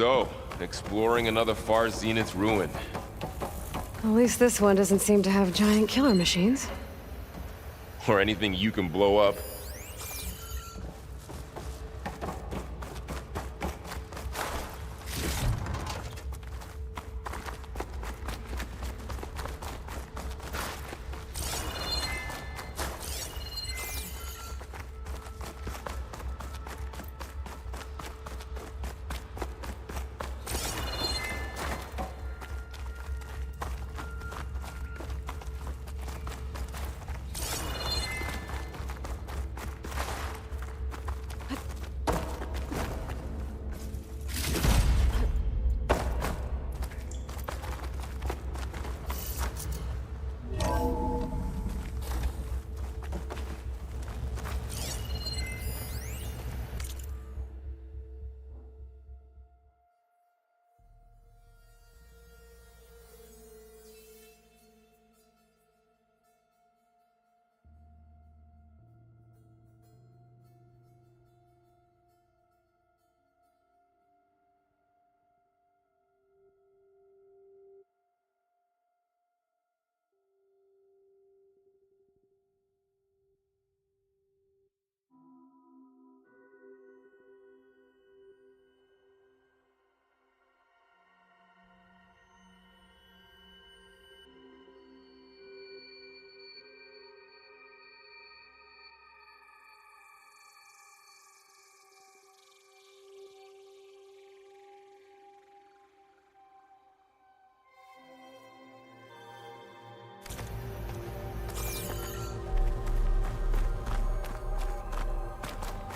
So, exploring another Far Zenith ruin. At least this one doesn't seem to have giant killer machines. Or anything you can blow up.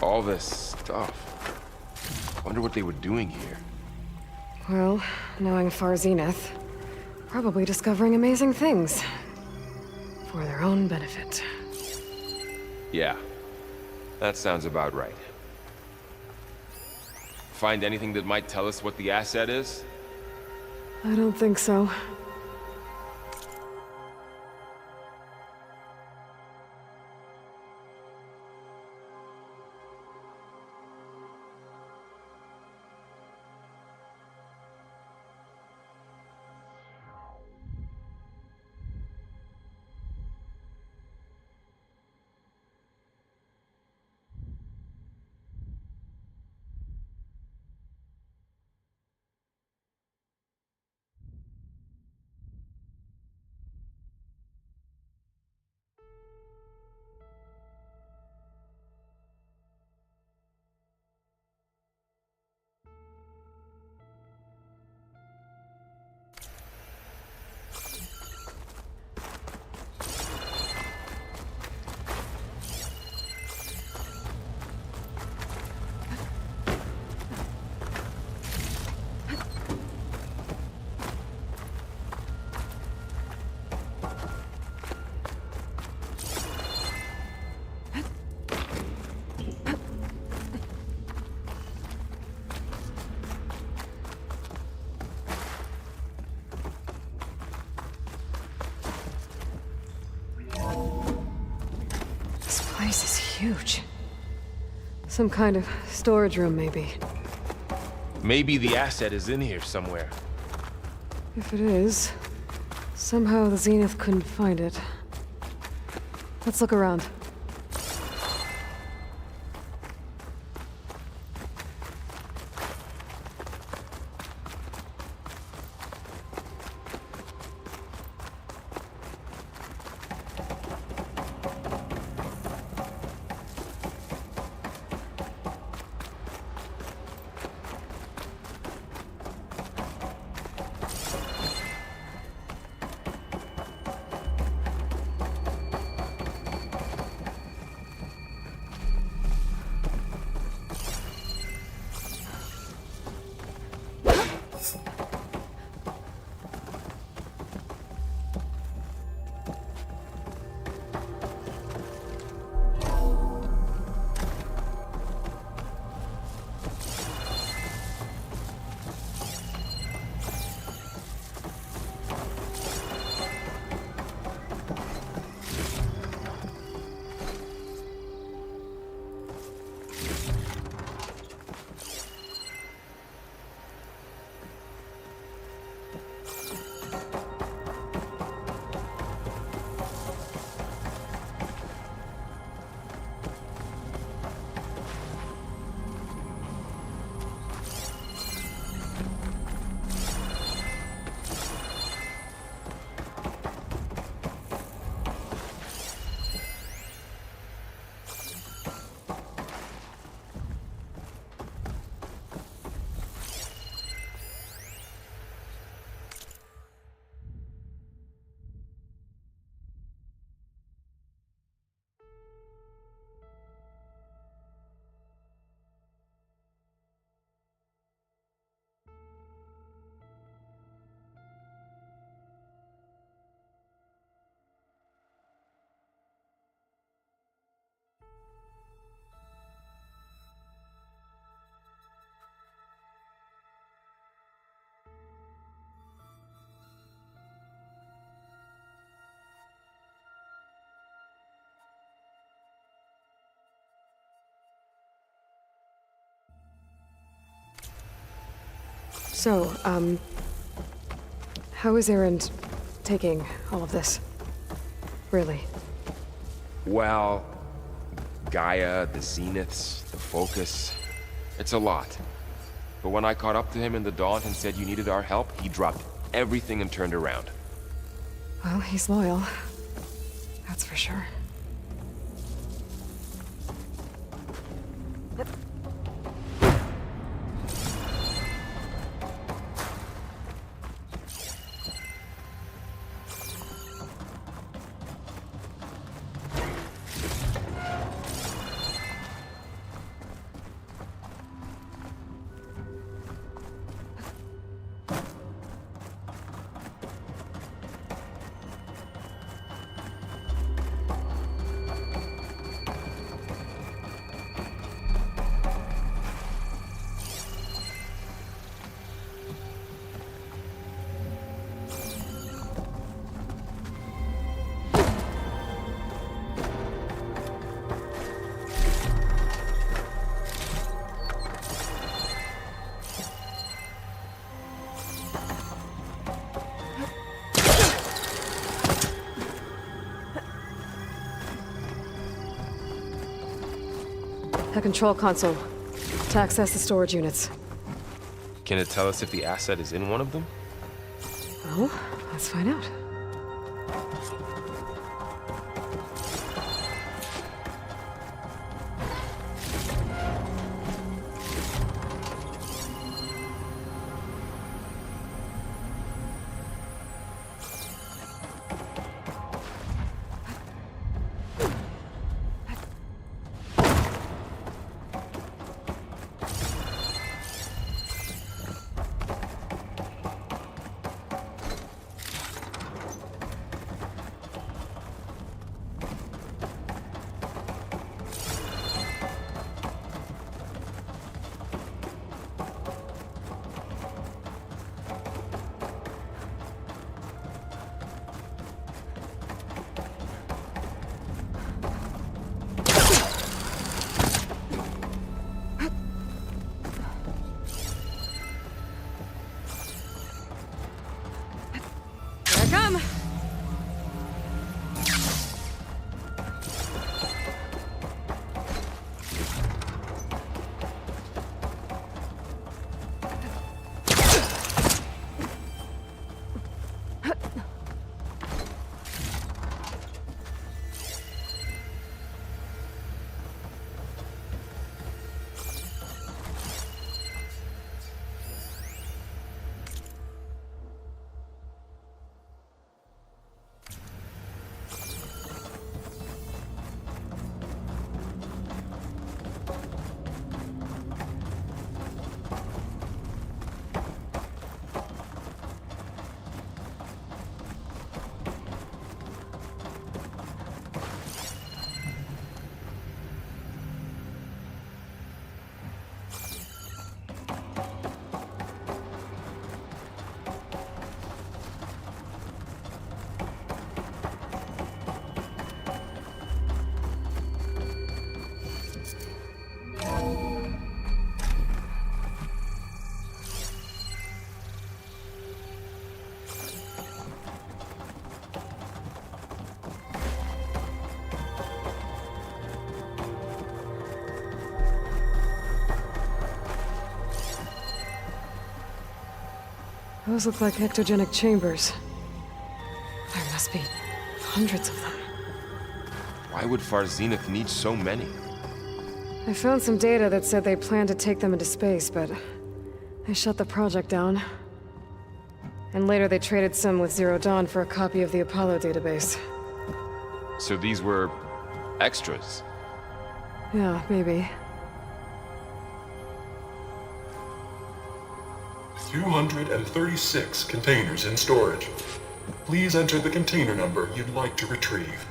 All this stuff. Wonder what they were doing here. Well, knowing Far Zenith, probably discovering amazing things. For their own benefit. Yeah, that sounds about right. Find anything that might tell us what the asset is? I don't think so. This is huge. Some kind of storage room, maybe. Maybe the asset is in here somewhere. If it is, somehow the Zenith couldn't find it. Let's look around. So, how is Erend taking all of this? Really? Well, Gaia, the Zeniths, the Focus. It's a lot. But when I caught up to him in the Daunt and said you needed our help, he dropped everything and turned around. Well, he's loyal. That's for sure. A control console. To access the storage units. Can it tell us if the asset is in one of them? Well, let's find out. Here I come! Those look like ectogenic chambers. There must be hundreds of them. Why would Far Zenith need so many? I found some data that said they planned to take them into space, but they shut the project down. And later they traded some with Zero Dawn for a copy of the Apollo database. So these were extras. Yeah, maybe. 236 containers in storage. Please enter the container number you'd like to retrieve.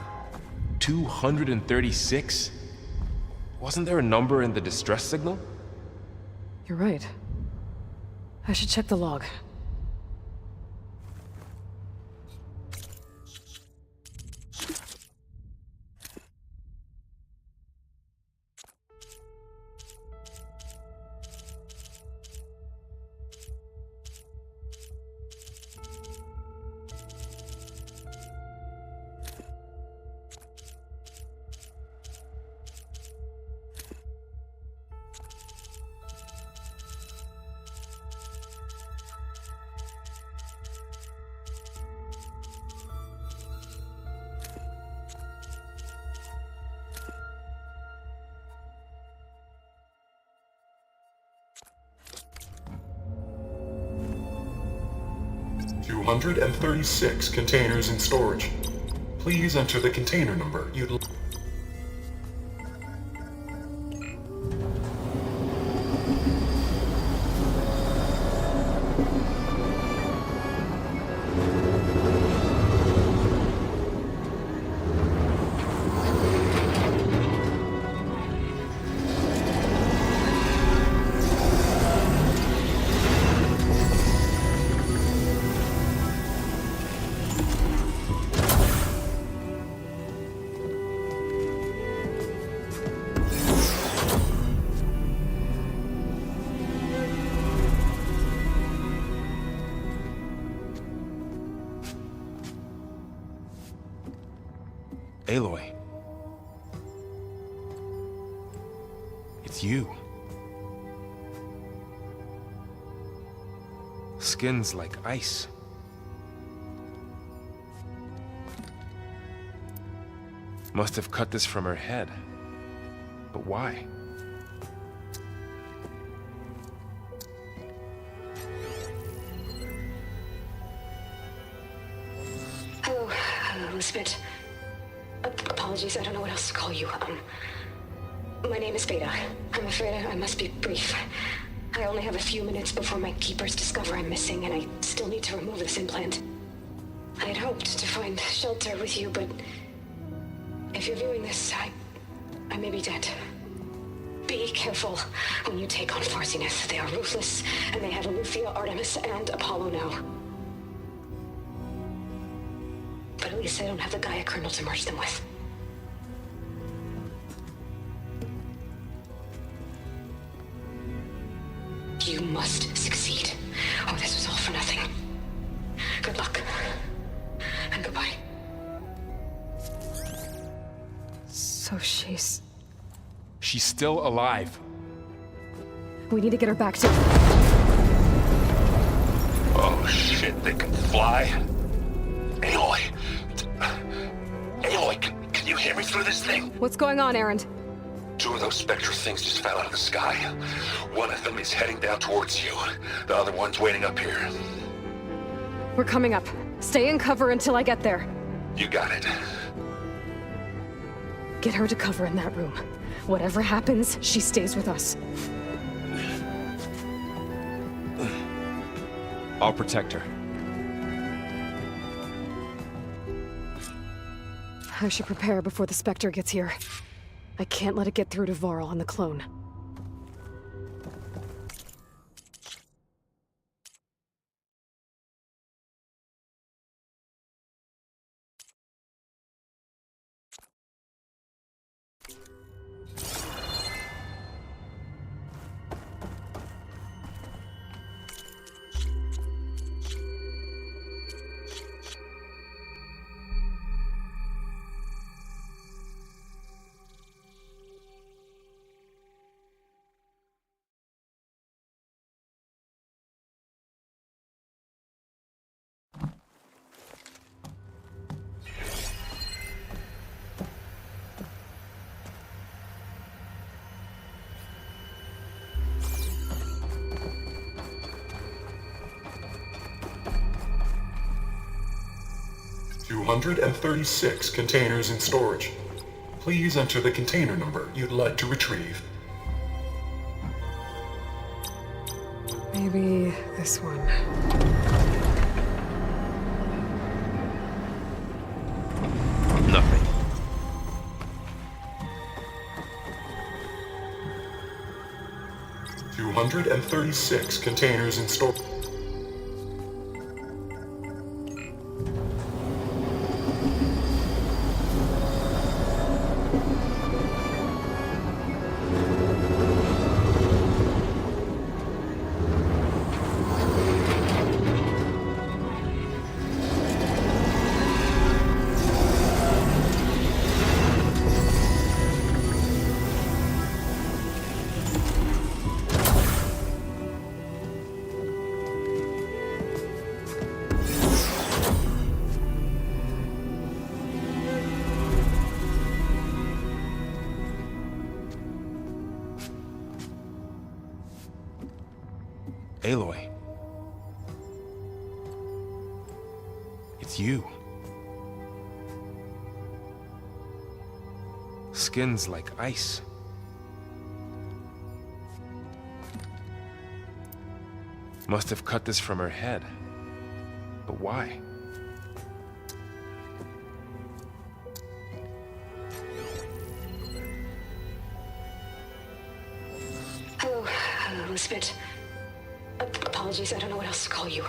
236? Wasn't there a number in the distress signal? You're right. I should check the log. 236 containers in storage. Please enter the container number you'd like. Aloy. It's you. Skin's like ice. Must have cut this from her head. But why? Hello, Elizabeth. Apologies, I don't know what else to call you. My name is Veda. I'm afraid I must be brief. I only have a few minutes before my keepers discover I'm missing, and I still need to remove this implant. I had hoped to find shelter with you, but if you're viewing this, I may be dead. Be careful when you take on Far Zenith. They are ruthless, and they have Aletheia, Artemis, and Apollo now. But at least I don't have the Gaia kernel to merge them with. You must succeed, or this was all for nothing. Good luck. And goodbye. So she's... She's still alive. We need to get her back to... Oh shit, they can fly? Aloy! Aloy, can you hear me through this thing? What's going on, Erend? Two of those spectral things just fell out of the sky. One of them is heading down towards you. The other one's waiting up here. We're coming up. Stay in cover until I get there. You got it. Get her to cover in that room. Whatever happens, she stays with us. I'll protect her. I should prepare before the Spectre gets here. I can't let it get through to Varl and the clone. $236 containers in storage. Please enter the container number you'd like to retrieve. Maybe this one. Nothing. $236 containers in storage. Aloy. It's you. Skin's like ice. Must have cut this from her head. But why? Hello, Elizabeth. Apologies, I don't know what else to call you.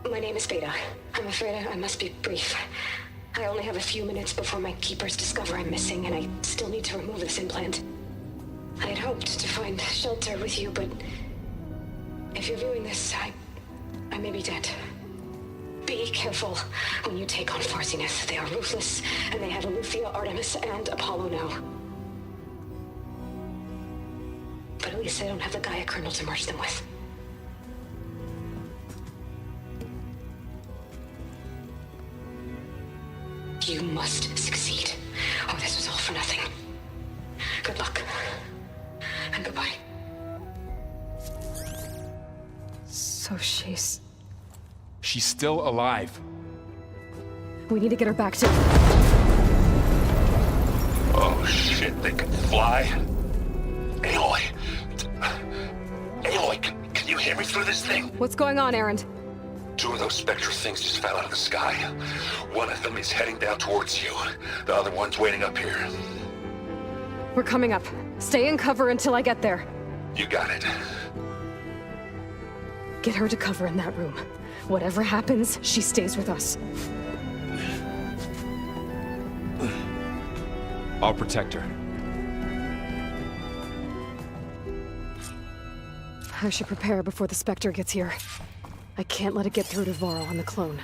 My name is Beta. I'm afraid I must be brief. I only have a few minutes before my keepers discover I'm missing, and I still need to remove this implant. I had hoped to find shelter with you, but if you're viewing this, I may be dead. Be careful when you take on Far Zenith. They are ruthless, and they have Aletheia, Artemis, and Apollo now. But at least I don't have the Gaia kernel to merge them with. You must succeed, or this was all for nothing. Good luck. And goodbye. So she's... She's still alive. We need to get her back to... Oh shit, they can fly? Aloy! Aloy, can you hear me through this thing? What's going on, Erend? 2 of those Spectre things just fell out of the sky. One of them is heading down towards you. The other one's waiting up here. We're coming up. Stay in cover until I get there. You got it. Get her to cover in that room. Whatever happens, she stays with us. I'll protect her. I should prepare before the Spectre gets here. I can't let it get through to Varl and the clone.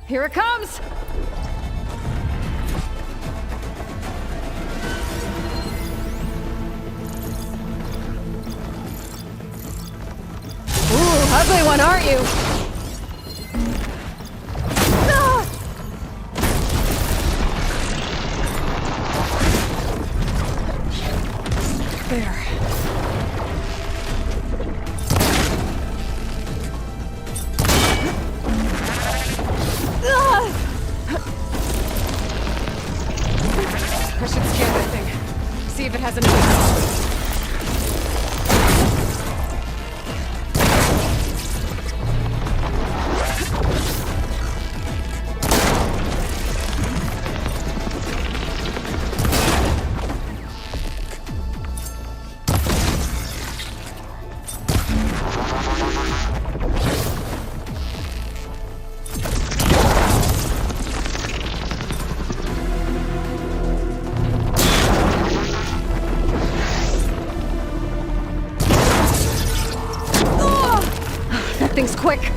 Here it comes! Ooh, ugly one, aren't you? Ah! There. I should scan that thing. See if it has anything. Thing's quick.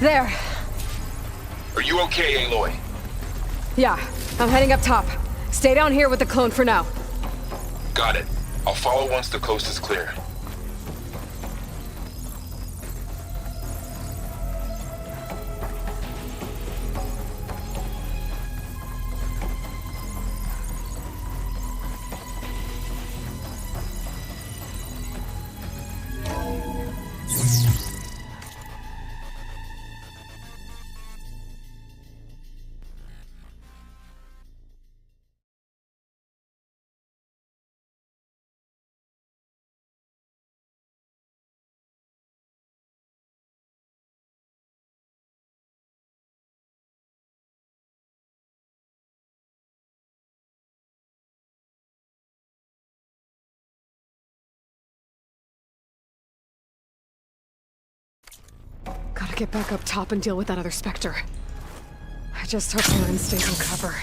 There. Are you okay, Aloy? Yeah, I'm heading up top. Stay down here with the clone for now. Got it. I'll follow once the coast is clear. Gotta get back up top and deal with that other Spectre. I just hope Aaron stays in cover.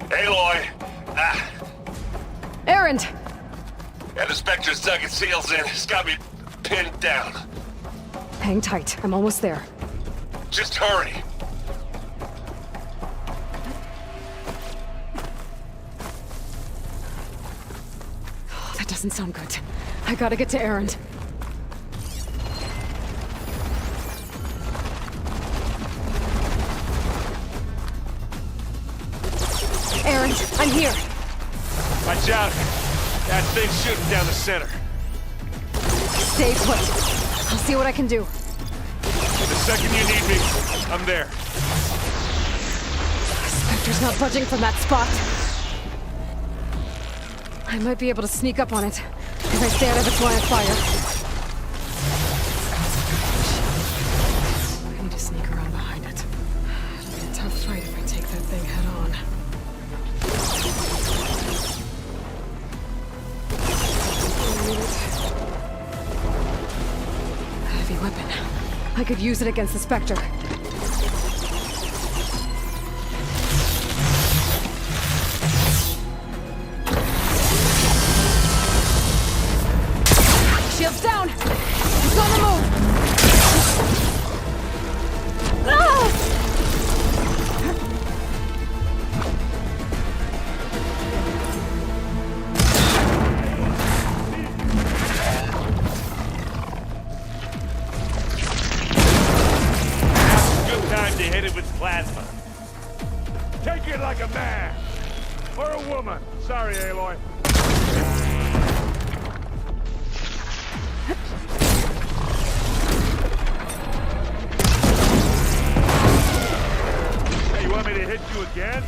Aloy! Aaron! And the Spectre's dug its heels in. It's got me pinned down. Hang tight, I'm almost there. Just hurry. Oh, that doesn't sound good. I gotta get to Aaron. Aaron, I'm here. Watch out. That thing's shooting down the center. Stay put. I'll see what I can do. The second you need me, I'm there. Spectre's not budging from that spot. I might be able to sneak up on it if I stay out of its line of fire. I need to sneak around behind it. It'll be a tough fight if I take that thing head on. A heavy weapon. I could use it against the Spectre. Shields down! He's on the move! Ah! Good time to hit it with plasma. Take it like a man. Or a woman. Sorry, Aloy. Hey, you want me to hit you again?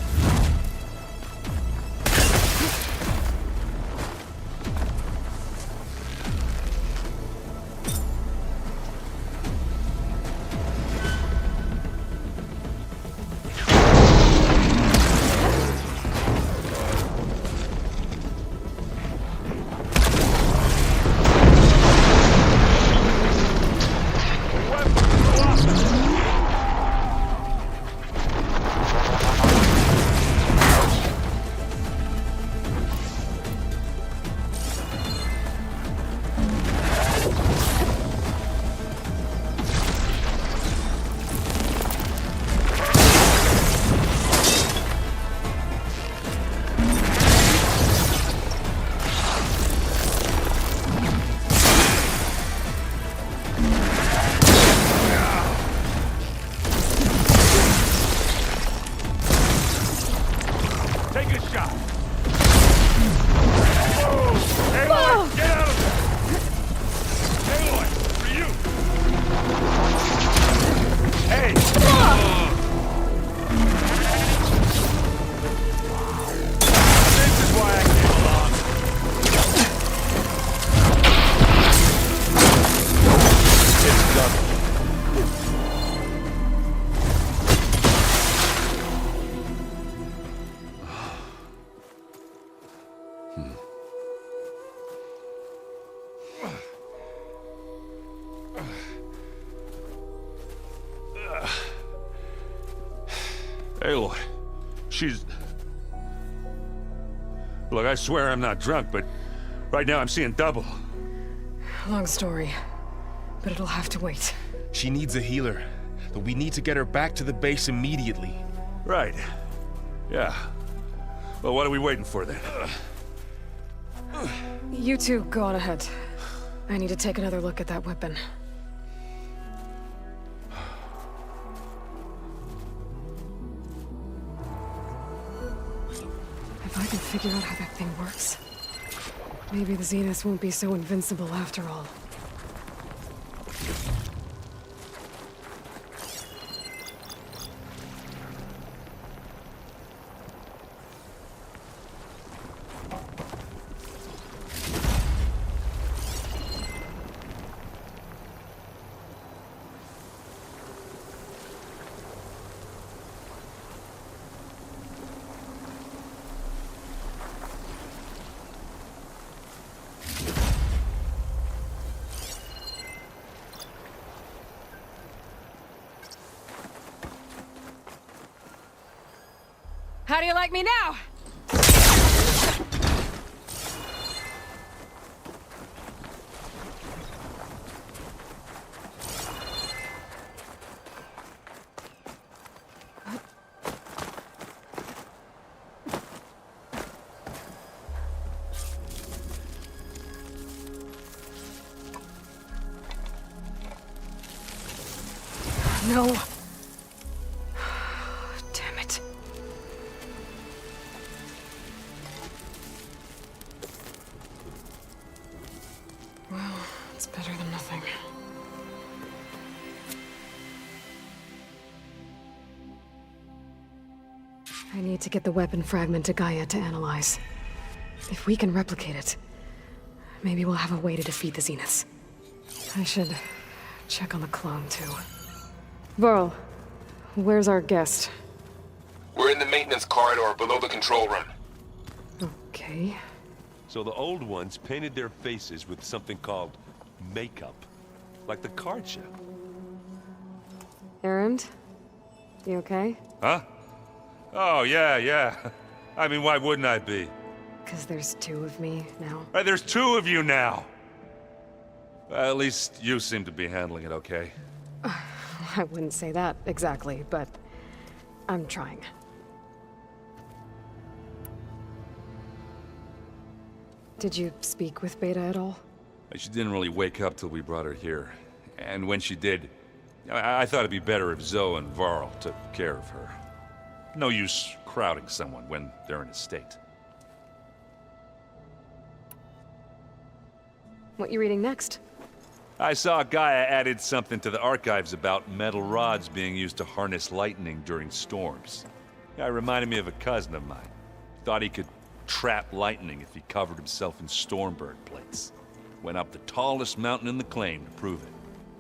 Take a shot. Whoa! Aloy, get out of there! Aloy, for you! Hey! This is why I came along. It's done. Aloy, she's... Look, I swear I'm not drunk, but right now I'm seeing double. Long story, but it'll have to wait. She needs a healer, but we need to get her back to the base immediately. Right. Yeah. Well, what are we waiting for then? You two go on ahead. I need to take another look at that weapon. If I can figure out how that thing works, maybe the Zeniths won't be so invincible after all. How do you like me now? No. Damn it. I need to get the weapon fragment to Gaia to analyze. If we can replicate it, maybe we'll have a way to defeat the Zeniths. I should check on the clone, too. Varl, where's our guest? We're in the maintenance corridor below the control room. Okay. So the old ones painted their faces with something called makeup. Like the card show. Erend? You okay? Huh? Oh, yeah. I mean, why wouldn't I be? 'Cause there's two of me now. Right, there's two of you now. At least you seem to be handling it okay. I wouldn't say that exactly, but I'm trying. Did you speak with Beta at all? She didn't really wake up till we brought her here. And when she did, I thought it'd be better if Zoe and Varl took care of her. No use crowding someone when they're in a state. What you reading next? I saw Gaia added something to the archives about metal rods being used to harness lightning during storms. It reminded me of a cousin of mine. Thought he could trap lightning if he covered himself in Stormbird plates. Went up the tallest mountain in the claim to prove it.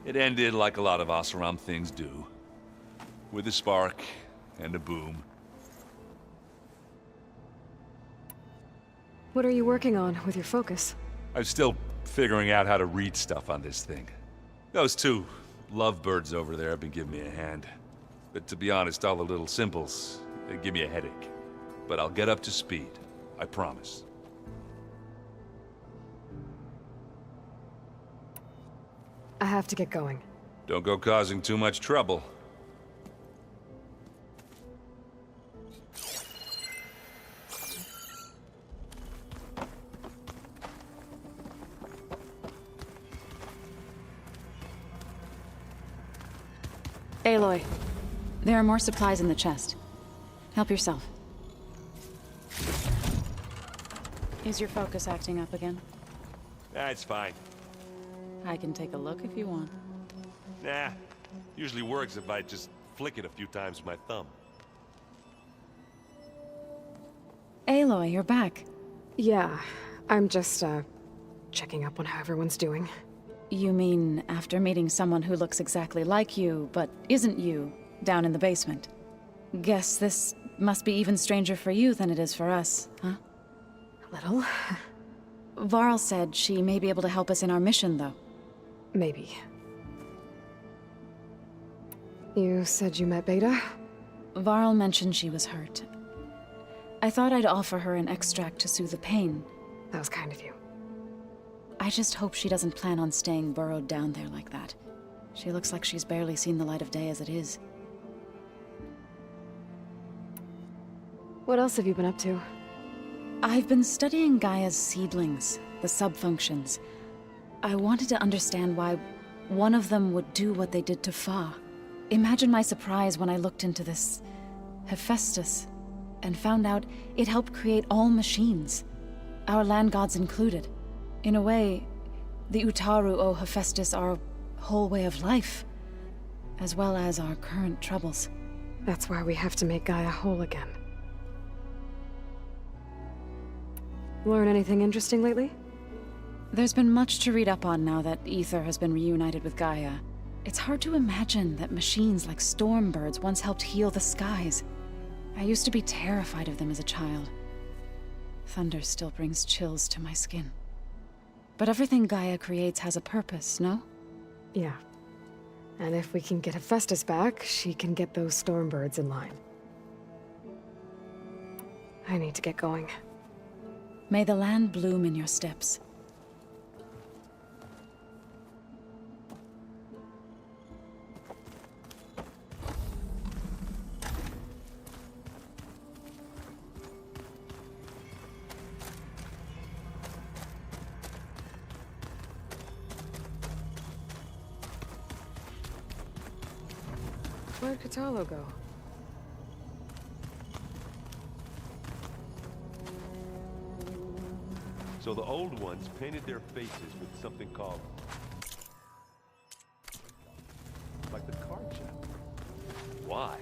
It ended like a lot of Oseram things do. With a spark and a boom. What are you working on with your focus? I'm still figuring out how to read stuff on this thing. Those two lovebirds over there have been giving me a hand. But to be honest, all the little symbols, they give me a headache. But I'll get up to speed, I promise. I have to get going. Don't go causing too much trouble. Aloy, there are more supplies in the chest. Help yourself. Is your focus acting up again? Nah, it's fine. I can take a look if you want. Nah, usually works if I just flick it a few times with my thumb. Aloy, you're back. Yeah, I'm just, checking up on how everyone's doing. You mean after meeting someone who looks exactly like you, but isn't you, down in the basement? Guess this must be even stranger for you than it is for us, huh? A little. Varl said she may be able to help us in our mission, though. Maybe. You said you met Beta? Varl mentioned she was hurt. I thought I'd offer her an extract to soothe the pain. That was kind of you. I just hope she doesn't plan on staying burrowed down there like that. She looks like she's barely seen the light of day as it is. What else have you been up to? I've been studying Gaia's seedlings, the subfunctions. I wanted to understand why one of them would do what they did to Fa. Imagine my surprise when I looked into this Hephaestus and found out it helped create all machines, our land gods included. In a way, the Utaru owe Hephaestus our whole way of life, as well as our current troubles. That's why we have to make Gaia whole again. Learn anything interesting lately? There's been much to read up on now that Aether has been reunited with Gaia. It's hard to imagine that machines like Stormbirds once helped heal the skies. I used to be terrified of them as a child. Thunder still brings chills to my skin. But everything Gaia creates has a purpose, no? Yeah. And if we can get Hephaestus back, she can get those Stormbirds in line. I need to get going. May the land bloom in your steps. Where'd Kotallo go? So the old ones painted their faces with something called... like the card show. Why?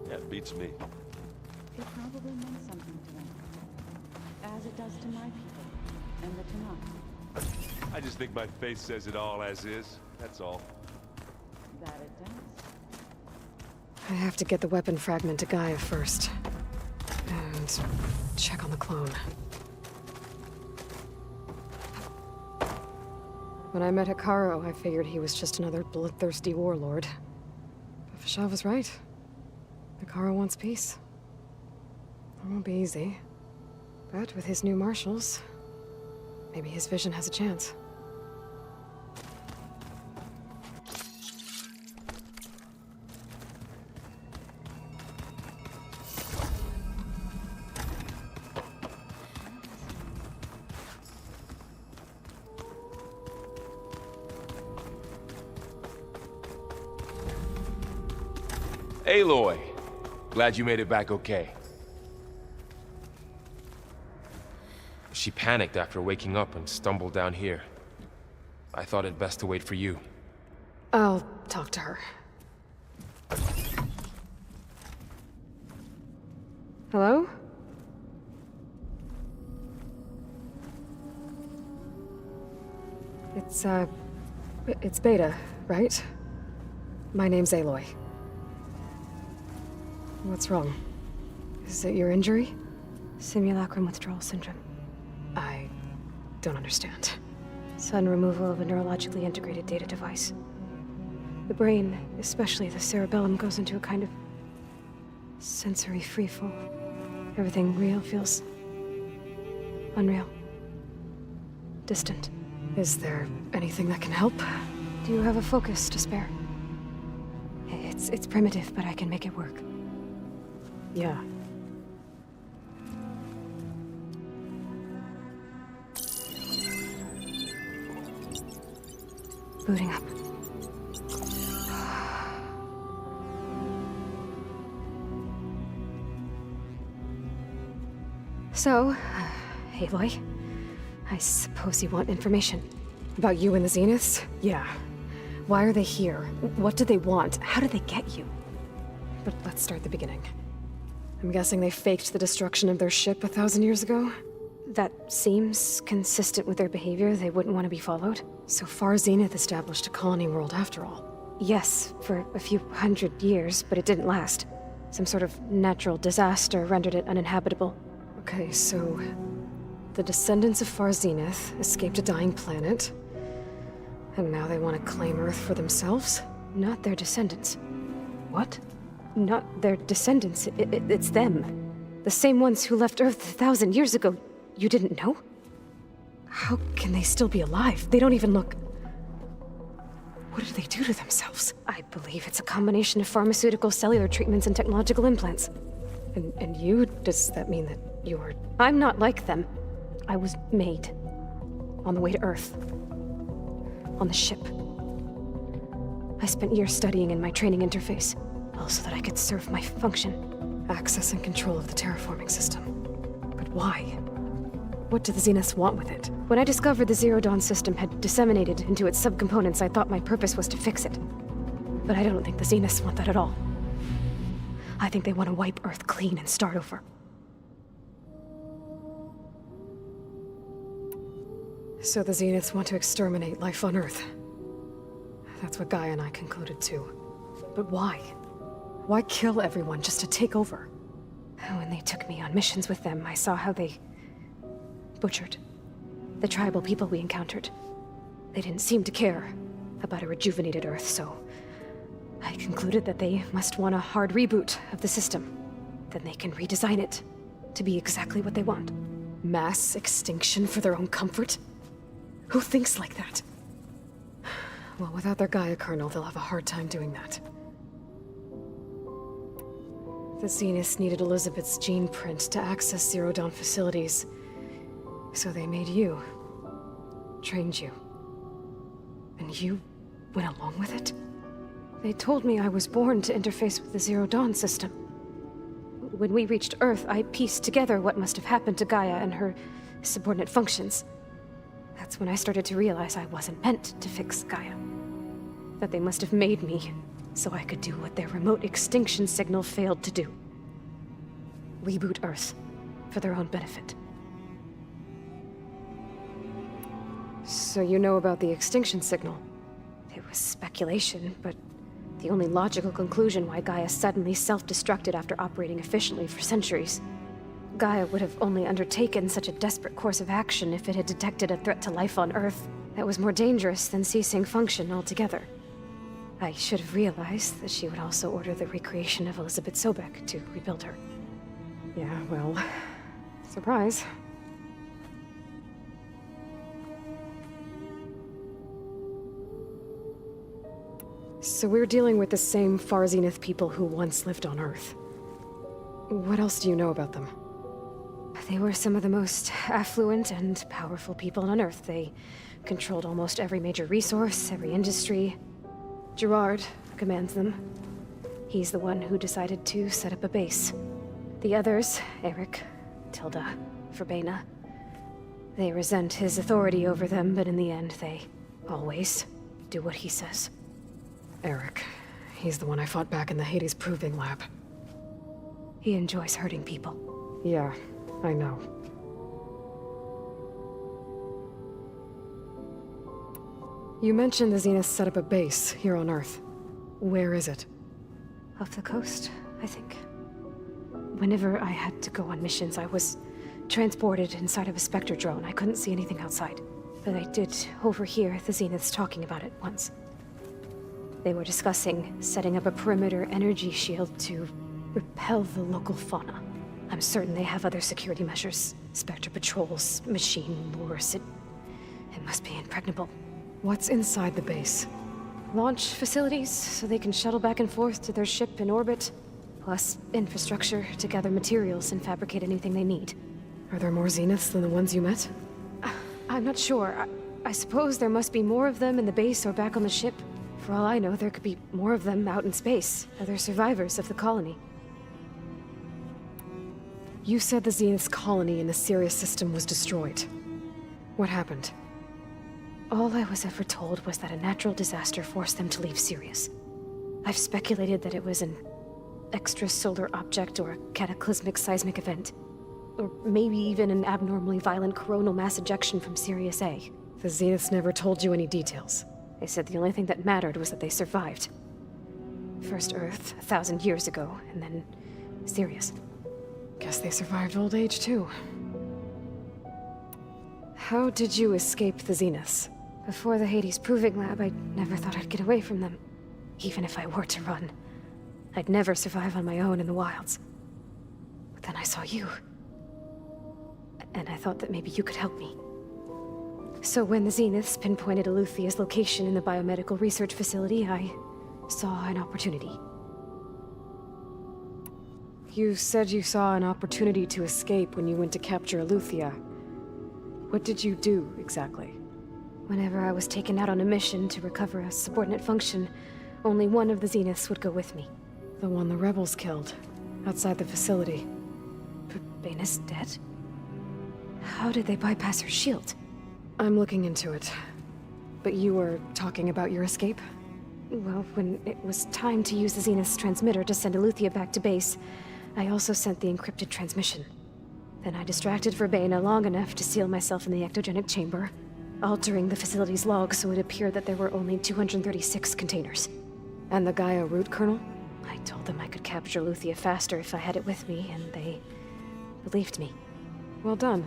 That beats me. It probably meant something to them. As it does to my people, and the Tanakh. I just think my face says it all as is. That's all. That it does. I have to get the weapon fragment to Gaia first. And check on the clone. When I met Hikaru, I figured he was just another bloodthirsty warlord. But Fashav was right. Hikaru wants peace. It won't be easy. But with his new marshals, maybe his vision has a chance. Aloy! Glad you made it back okay. She panicked after waking up and stumbled down here. I thought it best to wait for you. I'll talk to her. Hello? It's Beta, right? My name's Aloy. What's wrong? Is it your injury? Simulacrum withdrawal syndrome. I don't understand. Sudden removal of a neurologically integrated data device. The brain, especially the cerebellum, goes into a kind of sensory freefall. Everything real feels unreal. Distant. Is there anything that can help? Do you have a focus to spare? It's primitive, but I can make it work. Yeah. Booting up. So, Aloy, I suppose you want information. About you and the Zeniths? Yeah. Why are they here? What do they want? How did they get you? But let's start at the beginning. I'm guessing they faked the destruction of their ship 1,000 years ago? That seems consistent with their behavior. They wouldn't want to be followed. So far, Zenith established a colony world after all. Yes, for a few hundred years, but it didn't last. Some sort of natural disaster rendered it uninhabitable. Okay, so the descendants of Far Zenith escaped a dying planet, and now they want to claim Earth for themselves? Not their descendants. What? Not their descendants. It's them. The same ones who left Earth 1,000 years ago. You didn't know? How can they still be alive? They don't even look... What did they do to themselves? I believe it's a combination of pharmaceutical, cellular treatments, and technological implants. And you? Does that mean that you're... I'm not like them. I was made. On the way to Earth. On the ship. I spent years studying in my training interface, all so that I could serve my function. Access and control of the terraforming system. But why? What do the Zeniths want with it? When I discovered the Zero Dawn system had disseminated into its subcomponents, I thought my purpose was to fix it. But I don't think the Zeniths want that at all. I think they want to wipe Earth clean and start over. So the Zeniths want to exterminate life on Earth. That's what Gaia and I concluded too. But why? Why kill everyone just to take over? When they took me on missions with them, I saw how they butchered the tribal people we encountered. They didn't seem to care about a rejuvenated Earth, so I concluded that they must want a hard reboot of the system. Then they can redesign it to be exactly what they want. Mass extinction for their own comfort? Who thinks like that? Well, without their Gaia kernel, they'll have a hard time doing that. The Zeniths needed Elizabeth's gene print to access Zero Dawn facilities. So they made you. Trained you. And you went along with it? They told me I was born to interface with the Zero Dawn system. When we reached Earth, I pieced together what must have happened to Gaia and her subordinate functions. That's when I started to realize I wasn't meant to fix Gaia. That they must have made me so I could do what their remote extinction signal failed to do. reboot Earth, for their own benefit. So you know about the extinction signal? It was speculation, but the only logical conclusion why Gaia suddenly self-destructed after operating efficiently for centuries. Gaia would have only undertaken such a desperate course of action if it had detected a threat to life on Earth that was more dangerous than ceasing function altogether. I should have realized that she would also order the recreation of Elizabeth Sobek to rebuild her. Yeah, well, surprise. So we're dealing with the same Far Zenith people who once lived on Earth. What else do you know about them? They were some of the most affluent and powerful people on Earth. They controlled almost every major resource, every industry. Gerard commands them. He's the one who decided to set up a base. The others, Eric, Tilda, Verbena, they resent his authority over them, but in the end, they always do what he says. Eric. He's the one I fought back in the Hades Proving Lab. He enjoys hurting people. Yeah, I know. You mentioned the Zenith set up a base here on Earth. Where is it? Off the coast, I think. Whenever I had to go on missions, I was transported inside of a Spectre drone. I couldn't see anything outside. But I did overhear the Zeniths talking about it once. They were discussing setting up a perimeter energy shield to repel the local fauna. I'm certain they have other security measures. Spectre patrols, machine lures. It must be impregnable. What's inside the base? Launch facilities, so they can shuttle back and forth to their ship in orbit. Plus infrastructure to gather materials and fabricate anything they need. Are there more Zeniths than the ones you met? I'm not sure. I suppose there must be more of them in the base or back on the ship. For all I know, there could be more of them out in space, other survivors of the colony. You said the Zenith's colony in the Sirius system was destroyed. What happened? All I was ever told was that a natural disaster forced them to leave Sirius. I've speculated that it was an extrasolar object or a cataclysmic seismic event. Or maybe even an abnormally violent coronal mass ejection from Sirius A. The Zeniths never told you any details. They said the only thing that mattered was that they survived. First Earth, 1,000 years ago, and then Sirius. Guess they survived old age, too. How did you escape the Zeniths? Before the Hades Proving Lab, I never thought I'd get away from them. Even if I were to run. I'd never survive on my own in the wilds. But then I saw you. And I thought that maybe you could help me. So when the Zeniths pinpointed Eluthia's location in the biomedical research facility, I saw an opportunity. You said you saw an opportunity to escape when you went to capture Eluthia. What did you do, exactly? Whenever I was taken out on a mission to recover a subordinate function, only one of the Zeniths would go with me. The one the rebels killed, outside the facility. Verbana's dead? How did they bypass her shield? I'm looking into it. But you were talking about your escape? Well, when it was time to use the Zenith's transmitter to send Eluthia back to base, I also sent the encrypted transmission. Then I distracted Verbena long enough to seal myself in the ectogenic chamber, altering the facility's log so it appeared that there were only 236 containers. And the Gaia root kernel? I told them I could capture Eluthia faster if I had it with me, and they believed me. Well done.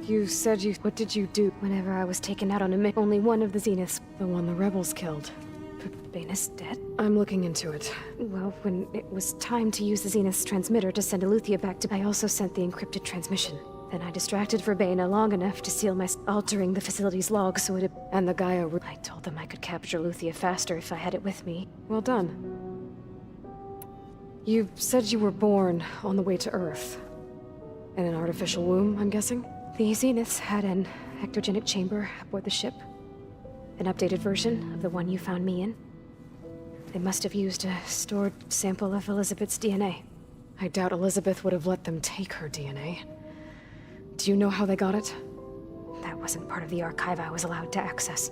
You said you... What did you do? Whenever I was taken out on a mission, only one of the Zeniths... The one the rebels killed. Verbana's dead? I'm looking into it. Well, when it was time to use the Zenith's transmitter to send Eluthia back to... I also sent the encrypted transmission. Then I distracted Verbena long enough to seal my... altering the facility's log so it... And the Gaia... I told them I could capture Eluthia faster if I had it with me. Well done. You said you were born on the way to Earth. In an artificial womb, I'm guessing? The Zeniths had an ectogenic chamber aboard the ship. An updated version of the one you found me in. They must have used a stored sample of Elizabeth's DNA. I doubt Elizabeth would have let them take her DNA. Do you know how they got it? That wasn't part of the archive I was allowed to access.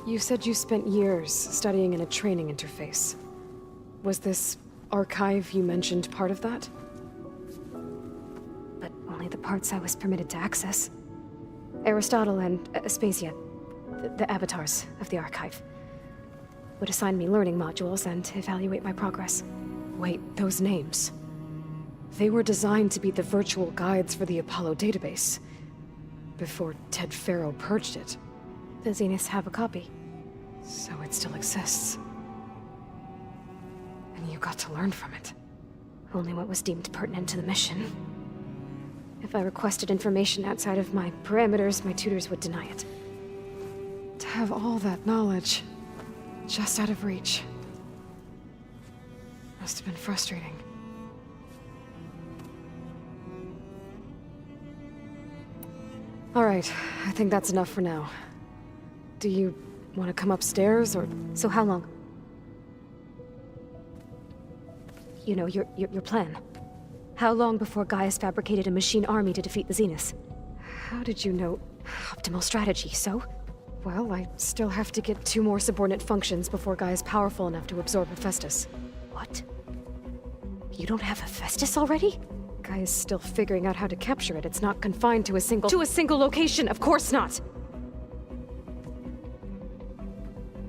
You said you spent years studying in a training interface. Was this archive you mentioned part of that? But only the parts I was permitted to access. Aristotle and Aspasia, the avatars of the archive, would assign me learning modules and evaluate my progress. Wait, those names. They were designed to be the virtual guides for the Apollo database. Before Ted Faro purged it. The Zeniths have a copy. So it still exists. And you got to learn from it. Only what was deemed pertinent to the mission. If I requested information outside of my parameters, my tutors would deny it. To have all that knowledge, just out of reach. Must have been frustrating. All right, I think that's enough for now. Do you want to come upstairs, or...? So how long? You know, your plan. How long before Gaius fabricated a machine army to defeat the Zeniths? How did you know? Optimal strategy, so? Well, I still have to get 2 more subordinate functions before Gaia's powerful enough to absorb Hephaestus. What? You don't have Hephaestus already? Gaia's still figuring out how to capture it. It's not confined to a single... To a single location! Of course not!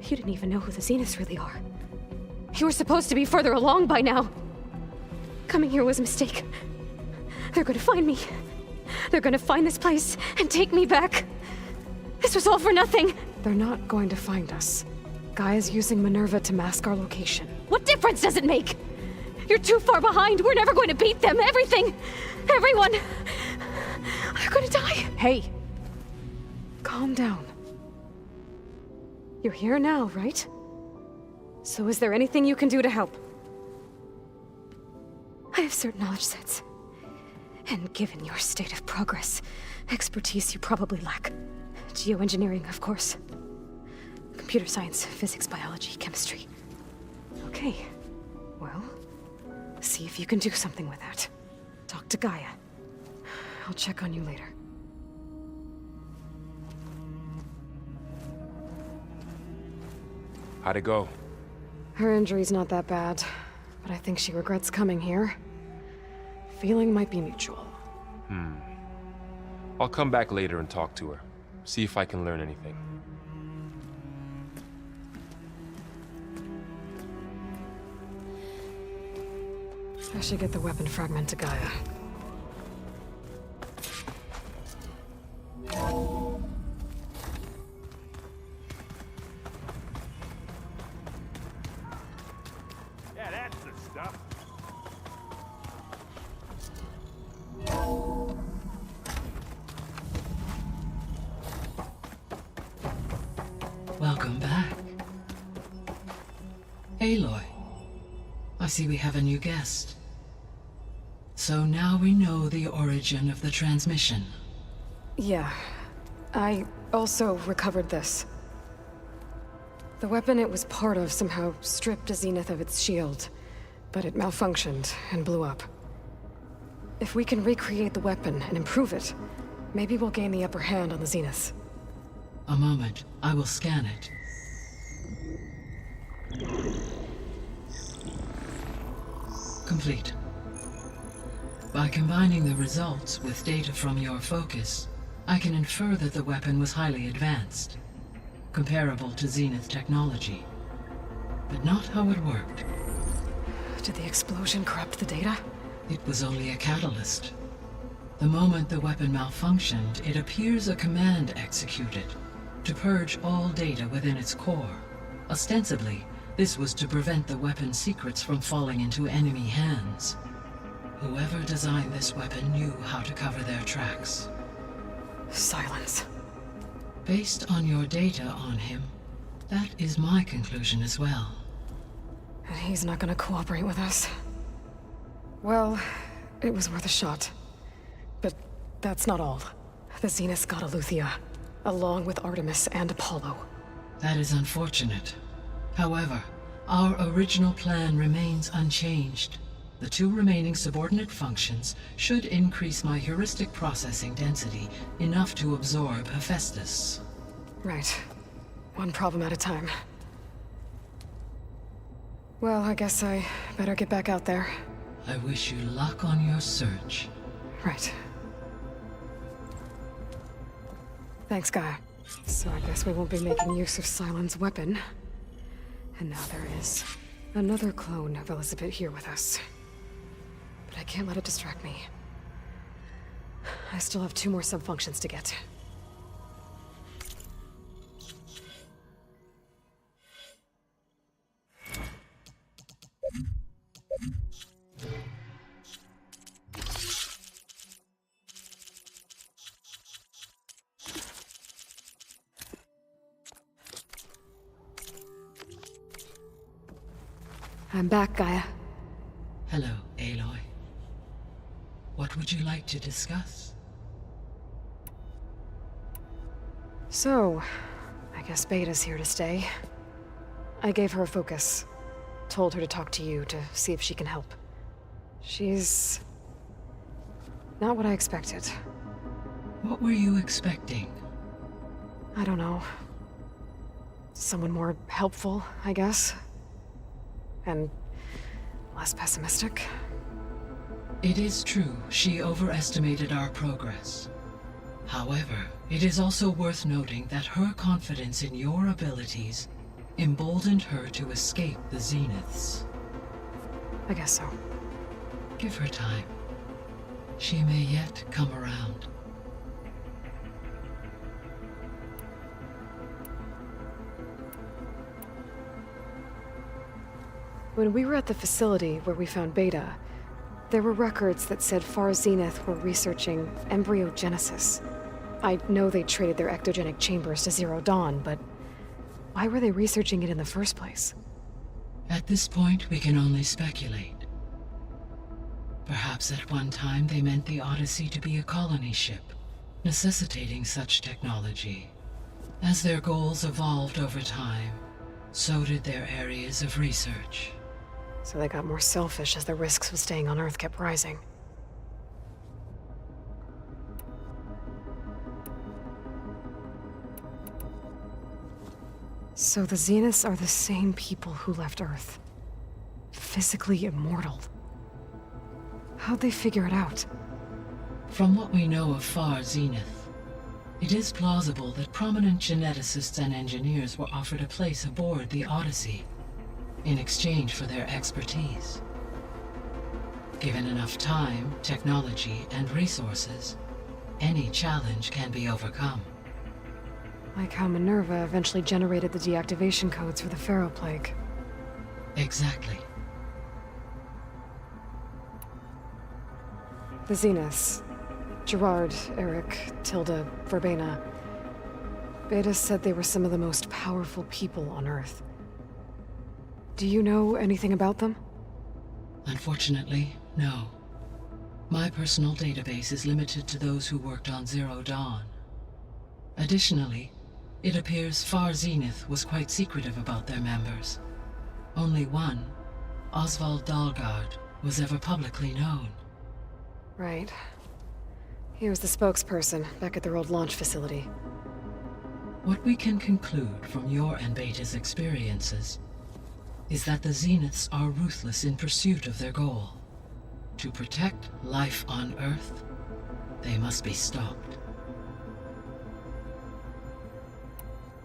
You didn't even know who the Zeniths really are. You were supposed to be further along by now! Coming here was a mistake. They're gonna find me. They're gonna find this place and take me back. This was all for nothing! They're not going to find us. Gaia's using Minerva to mask our location. What difference does it make? You're too far behind. We're never going to beat them. Everything. Everyone. They're gonna die. Hey. Calm down. You're here now, right? So is there anything you can do to help? I have certain knowledge sets. And given your state of progress, expertise you probably lack. Geoengineering, of course. Computer science, physics, biology, chemistry. Okay. Well, see if you can do something with that. Talk to Gaia. I'll check on you later. How'd it go? Her injury's not that bad, but I think she regrets coming here. Feeling might be mutual. I'll come back later and talk to her. See if I can learn anything. I should get the weapon fragment to Gaia. Yeah, that's the stuff. Welcome back. Aloy, I see we have a new guest. So now we know the origin of the transmission. Yeah. I also recovered this. The weapon it was part of somehow stripped a Zenith of its shield, but it malfunctioned and blew up. If we can recreate the weapon and improve it, maybe we'll gain the upper hand on the Zeniths. A moment, I will scan it. Complete. By combining the results with data from your focus, I can infer that the weapon was highly advanced, comparable to Zenith technology, but not how it worked. Did the explosion corrupt the data? It was only a catalyst. The moment the weapon malfunctioned, it appears a command executed to purge all data within its core. Ostensibly, this was to prevent the weapon's secrets from falling into enemy hands. Whoever designed this weapon knew how to cover their tracks. Silence. Based on your data on him, that is my conclusion as well. And he's not gonna cooperate with us. Well, it was worth a shot. But that's not all. The Zeniths got Eleuthia, along with Artemis and Apollo. That is unfortunate. However, our original plan remains unchanged. The 2 remaining subordinate functions should increase my heuristic processing density enough to absorb Hephaestus. Right. One problem at a time. Well, I guess I better get back out there. I wish you luck on your search. Right. Thanks, Gaia. So I guess we won't be making use of Sylens' weapon. And now there is another clone of Elizabeth here with us. But I can't let it distract me. I still have 2 more subfunctions to get. I'm back, Gaia. Hello, Aloy. What would you like to discuss? So, I guess Beta's here to stay. I gave her a focus. Told her to talk to you to see if she can help. She's not what I expected. What were you expecting? I don't know. Someone more helpful, I guess. And less pessimistic. It is true, she overestimated our progress. However, it is also worth noting that her confidence in your abilities emboldened her to escape the Zeniths. I guess so. Give her time. She may yet come around. When we were at the facility where we found Beta, there were records that said Far Zenith were researching embryogenesis. I know they traded their ectogenic chambers to Zero Dawn, but why were they researching it in the first place? At this point, we can only speculate. Perhaps at one time they meant the Odyssey to be a colony ship, necessitating such technology. As their goals evolved over time, so did their areas of research. So they got more selfish as the risks of staying on Earth kept rising. So the Zeniths are the same people who left Earth. Physically immortal. How'd they figure it out? From what we know of Far Zenith, it is plausible that prominent geneticists and engineers were offered a place aboard the Odyssey in exchange for their expertise. Given enough time, technology, and resources, any challenge can be overcome. Like how Minerva eventually generated the deactivation codes for the Pharaoh Plague. Exactly. The Zeniths. Gerard, Eric, Tilda, Verbena. Beta said they were some of the most powerful people on Earth. Do you know anything about them? Unfortunately, no. My personal database is limited to those who worked on Zero Dawn. Additionally, it appears Far Zenith was quite secretive about their members. Only one, Oswald Dahlgard, was ever publicly known. Right. He was the spokesperson back at their old launch facility. What we can conclude from your and Beta's experiences is that the Zeniths are ruthless in pursuit of their goal. To protect life on Earth, they must be stopped.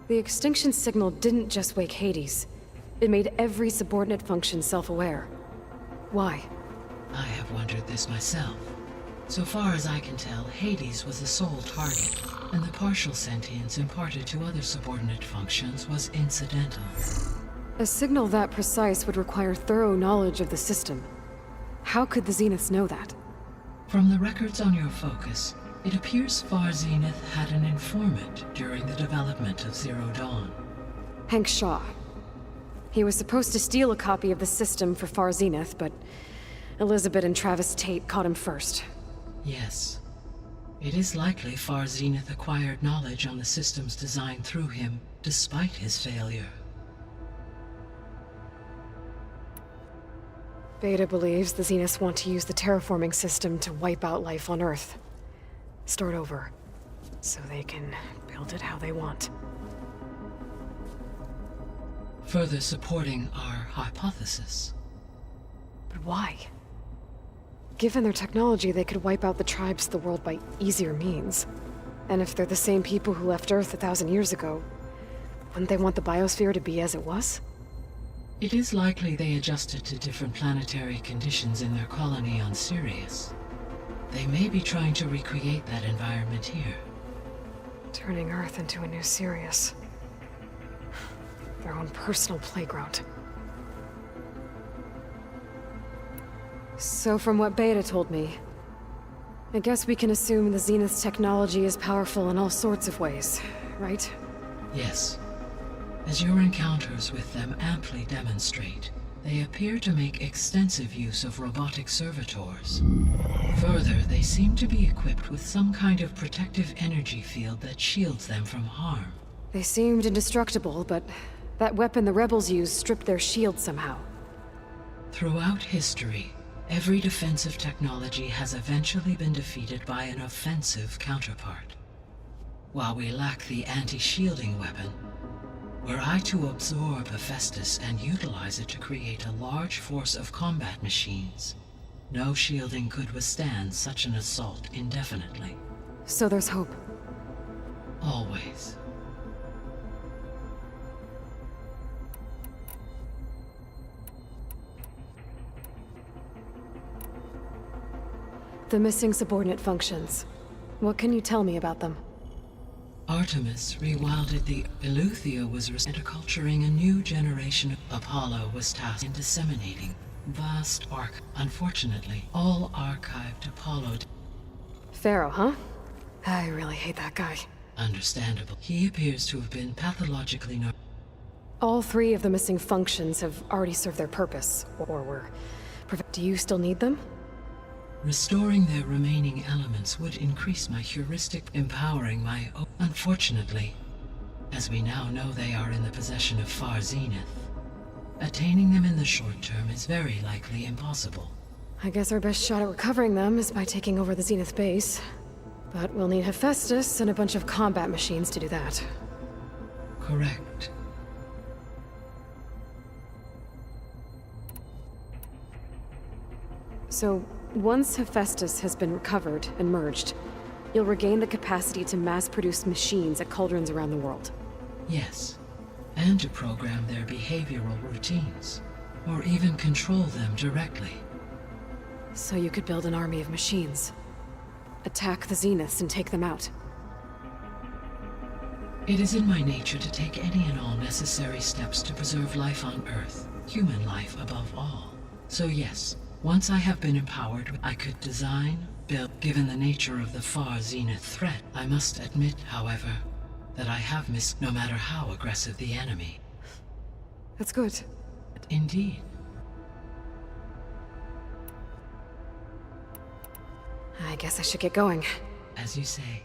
The extinction signal didn't just wake Hades. It made every subordinate function self-aware. Why? I have wondered this myself. So far as I can tell, Hades was the sole target, and the partial sentience imparted to other subordinate functions was incidental. A signal that precise would require thorough knowledge of the system. How could the Zeniths know that? From the records on your focus, it appears Far Zenith had an informant during the development of Zero Dawn. Hank Shaw. He was supposed to steal a copy of the system for Far Zenith, but Elizabeth and Travis Tate caught him first. Yes. It is likely Far Zenith acquired knowledge on the systems designed through him, despite his failure. Beta believes the Zeniths want to use the terraforming system to wipe out life on Earth. Start over, so they can build it how they want. further supporting our hypothesis. But why? Given their technology, they could wipe out the tribes of the world by easier means. And if they're the same people who left Earth 1,000 years ago, wouldn't they want the biosphere to be as it was? It is likely they adjusted to different planetary conditions in their colony on Sirius. They may be trying to recreate that environment here. Turning Earth into a new Sirius. Their own personal playground. So from what Beta told me, I guess we can assume the Zenith's technology is powerful in all sorts of ways, right? Yes. As your encounters with them amply demonstrate, they appear to make extensive use of robotic servitors. Further, they seem to be equipped with some kind of protective energy field that shields them from harm. They seemed indestructible, but that weapon the rebels used stripped their shield somehow. Throughout history, every defensive technology has eventually been defeated by an offensive counterpart. While we lack the anti-shielding weapon, were I to absorb Hephaestus and utilize it to create a large force of combat machines, no shielding could withstand such an assault indefinitely. So there's hope. Always. The missing subordinate functions. What can you tell me about them? Artemis rewilded the Eleuthia was culturing a new generation. Apollo was tasked in disseminating vast Unfortunately, all archived Apollo. Pharaoh, huh? I really hate that guy. Understandable. He appears to have been pathologically All 3 of the missing functions have already served their purpose, or were. Do you still need them? Restoring their remaining elements would increase my heuristic, empowering my own. Unfortunately, as we now know they are in the possession of Far Zenith, attaining them in the short term is very likely impossible. I guess our best shot at recovering them is by taking over the Zenith base. But we'll need Hephaestus and a bunch of combat machines to do that. Correct. So, once Hephaestus has been recovered and merged, you'll regain the capacity to mass-produce machines at cauldrons around the world. Yes, and to program their behavioral routines, or even control them directly. So you could build an army of machines. Attack the Zeniths and take them out. It is in my nature to take any and all necessary steps to preserve life on Earth, human life above all. So yes, once I have been empowered, I could design, build. Given the nature of the Far Zenith threat, I must admit, however, that I have missed no matter how aggressive the enemy. That's good. Indeed. I guess I should get going. As you say.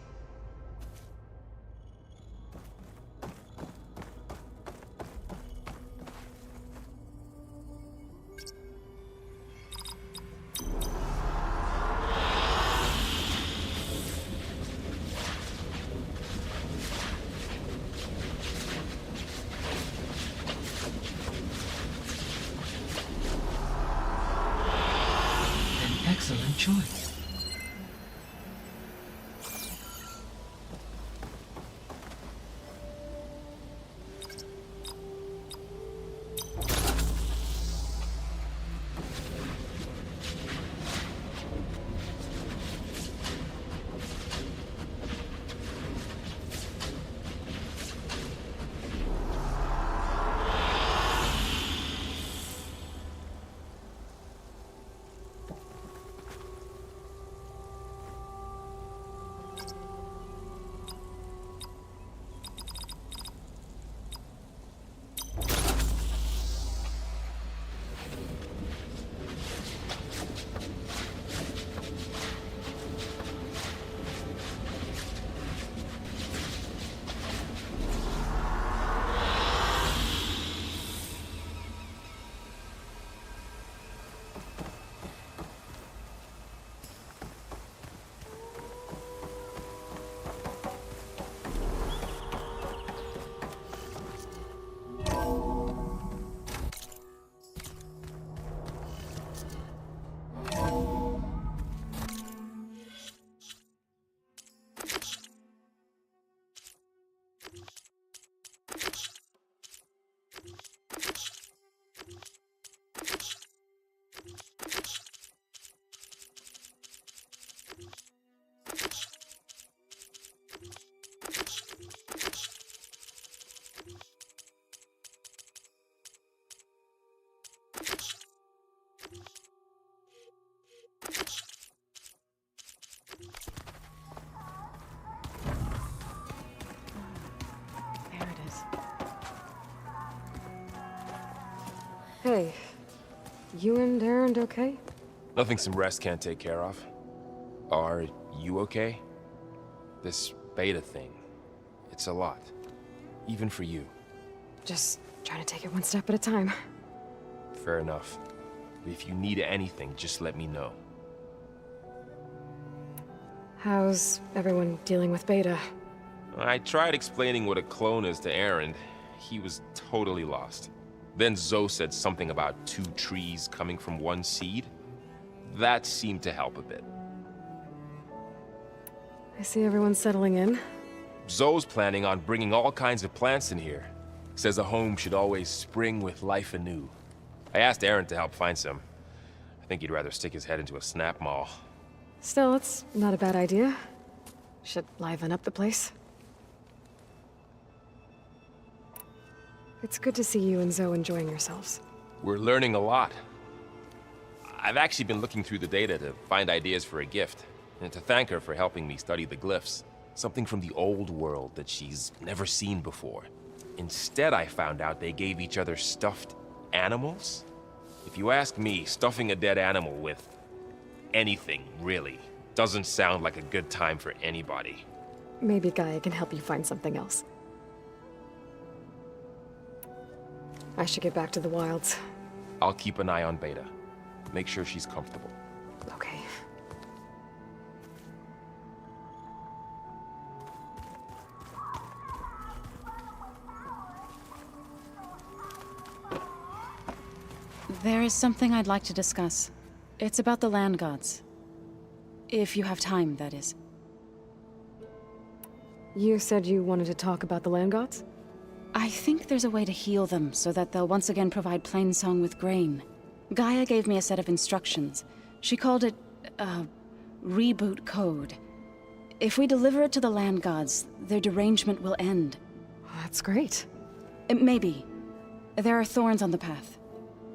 Excellent choice. Hey, you and Erend okay? Nothing some rest can't take care of. Are you okay? This beta thing, it's a lot. Even for you. Just trying to take it one step at a time. Fair enough. If you need anything, just let me know. How's everyone dealing with Beta? I tried explaining what a clone is to Erend. He was totally lost. Then Zoe said something about 2 trees coming from 1 seed. That seemed to help a bit. I see everyone's settling in. Zoe's planning on bringing all kinds of plants in here. Says a home should always spring with life anew. I asked Erend to help find some. I think he'd rather stick his head into a snap mall. Still, it's not a bad idea. Should liven up the place. It's good to see you and Zoe enjoying yourselves. We're learning a lot. I've actually been looking through the data to find ideas for a gift, and to thank her for helping me study the glyphs. Something from the old world that she's never seen before. Instead, I found out they gave each other stuffed animals? If you ask me, stuffing a dead animal with anything, really, doesn't sound like a good time for anybody. Maybe Gaia can help you find something else. I should get back to the wilds. I'll keep an eye on Beta. Make sure she's comfortable. Okay. There is something I'd like to discuss. It's about the land gods. If you have time, that is. You said you wanted to talk about the land gods? I think there's a way to heal them so that they'll once again provide Plainsong with grain. Gaia gave me a set of instructions. She called it, reboot code. If we deliver it to the land gods, their derangement will end. That's great. Maybe. There are thorns on the path.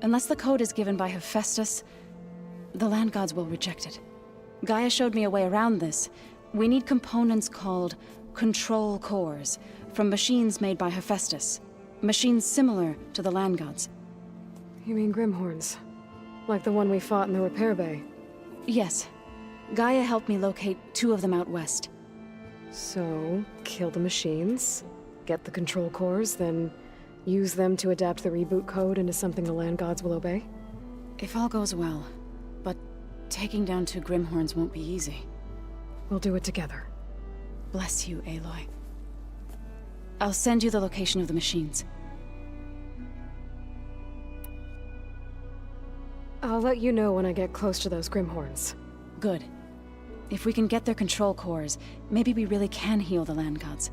Unless the code is given by Hephaestus, the land gods will reject it. Gaia showed me a way around this. We need components called control cores, from machines made by Hephaestus. Machines similar to the land gods. You mean Grimhorns? Like the one we fought in the repair bay? Yes. Gaia helped me locate 2 of them out west. So, kill the machines, get the control cores, then use them to adapt the reboot code into something the land gods will obey? If all goes well. But taking down 2 Grimhorns won't be easy. We'll do it together. Bless you, Aloy. I'll send you the location of the machines. I'll let you know when I get close to those Grimhorns. Good. If we can get their control cores, maybe we really can heal the land gods.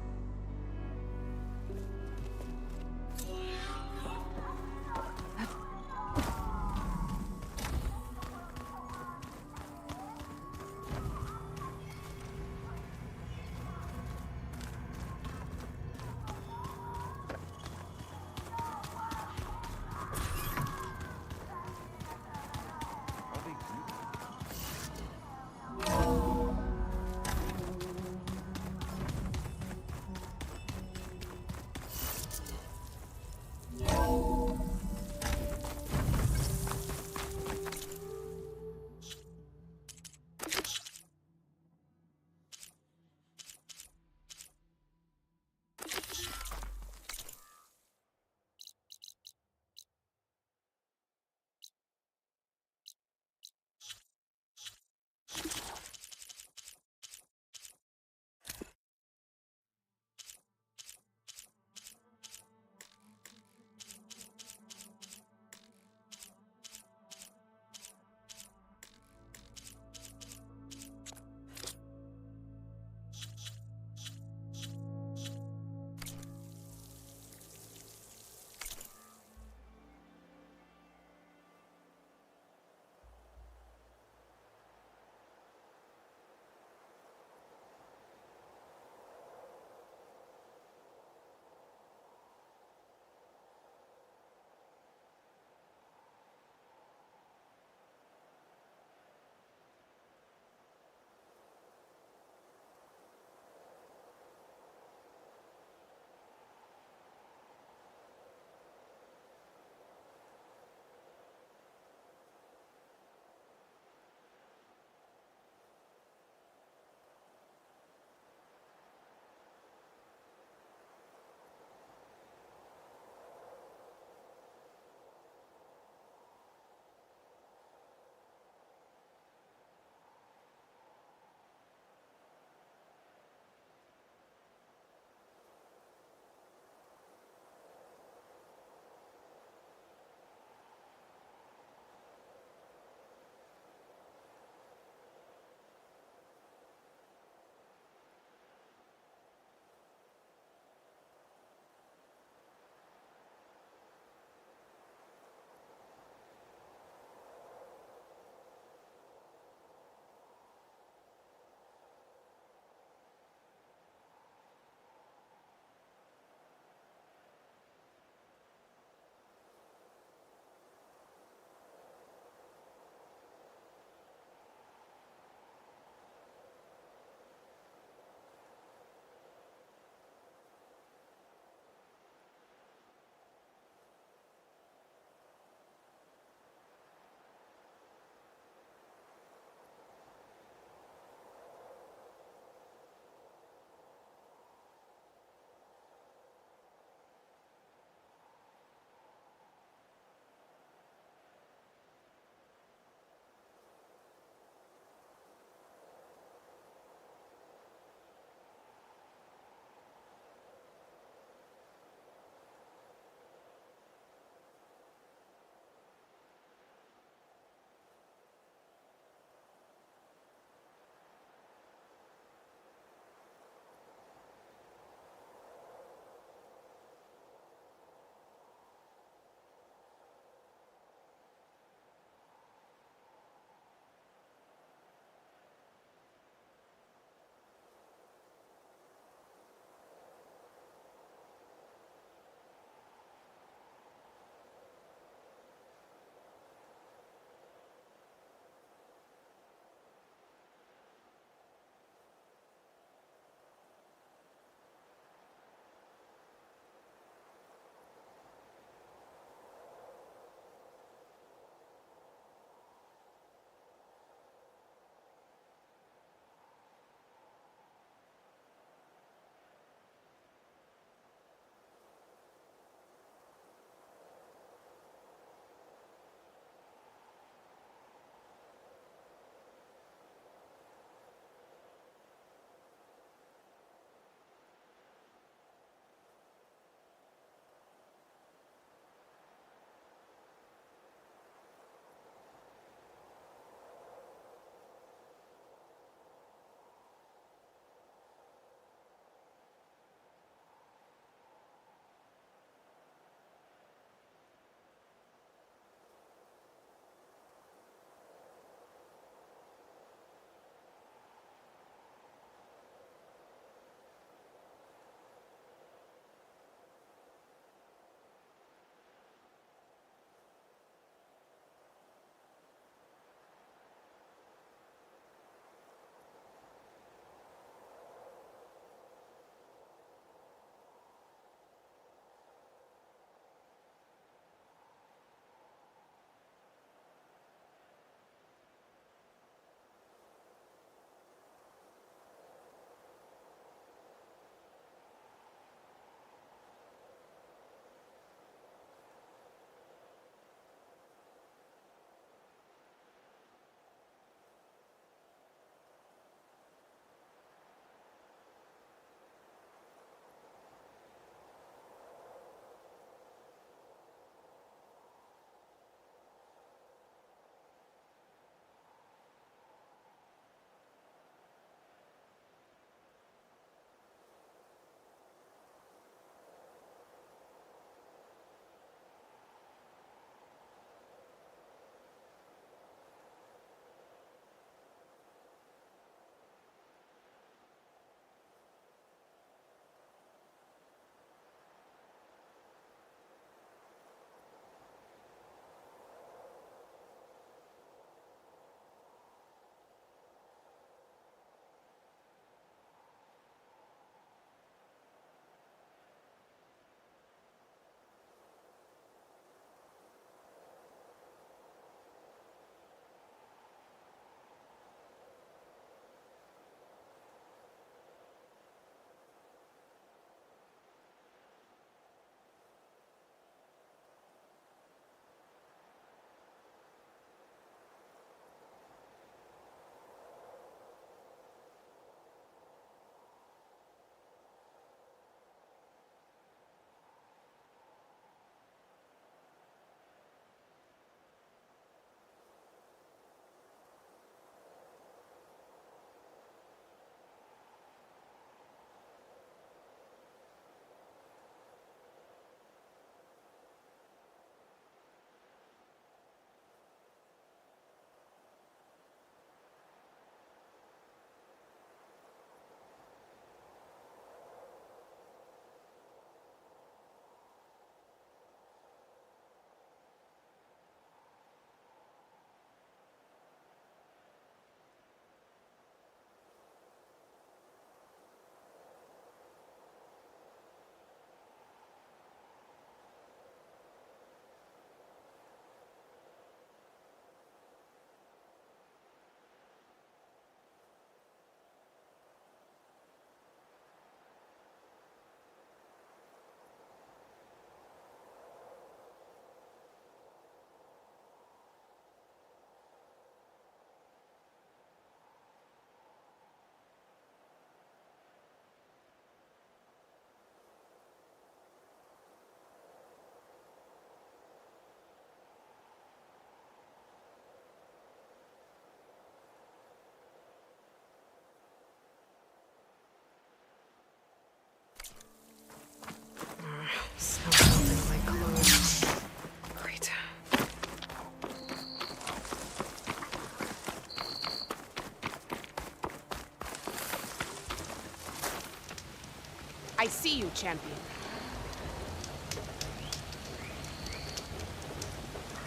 see you, champion.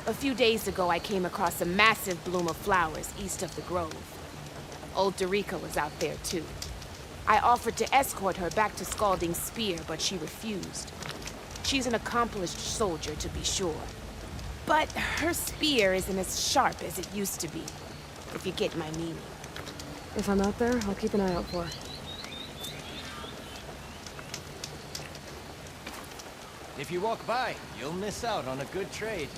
A few days ago, I came across a massive bloom of flowers east of the grove. Old Dorica was out there, too. I offered to escort her back to Scalding Spear, but she refused. She's an accomplished soldier, to be sure. But her spear isn't as sharp as it used to be, if you get my meaning. If I'm out there, I'll keep an eye out for her. If you walk by, you'll miss out on a good trade.